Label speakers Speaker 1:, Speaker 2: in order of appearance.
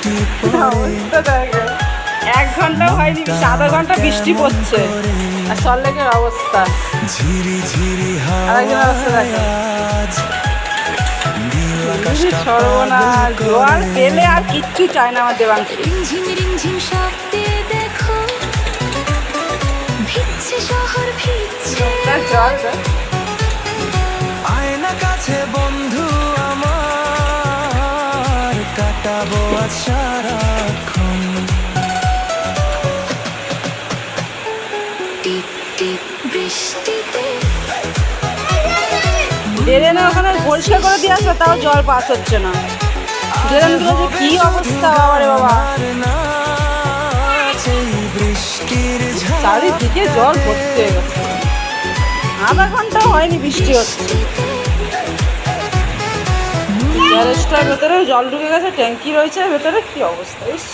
Speaker 1: অবস্থা দেখো, 1 ঘন্টাও হয়নি, আধা ঘন্টা বৃষ্টি পড়ছে আর সল্টলেকের অবস্থা। আরেকজন অবস্থা দেখো, সর্বনাশ, জল পেলে আর কিচ্ছু চায় না আমার দেবাংশী।
Speaker 2: রিমঝিম রিমঝিম শব্দে দেখো ভিজছে শহর ভিজছে।
Speaker 1: জল
Speaker 3: আয়না কাছে বন্ধু আমার, কাটাবো আজ সারাক্ষণ।
Speaker 2: টিপ টিপ বৃষ্টিতে
Speaker 1: ড্রেনে ওখানে পরিষ্কার করে দিয়ে আসবে, তাও জল পাস হচ্ছে না। ড্রেনগুলো যে কি অবস্থা, বাবারে বাবা, চারিদিকে জল ভর্তি হয়ে গেছে। আধা ঘন্টা হয়নি বৃষ্টি হচ্ছে, গ্যারেজটার ভেতরেও জল ঢুকে গেছে, ট্যাঙ্কি রয়েছে ভেতরে, কি অবস্থা। ইস।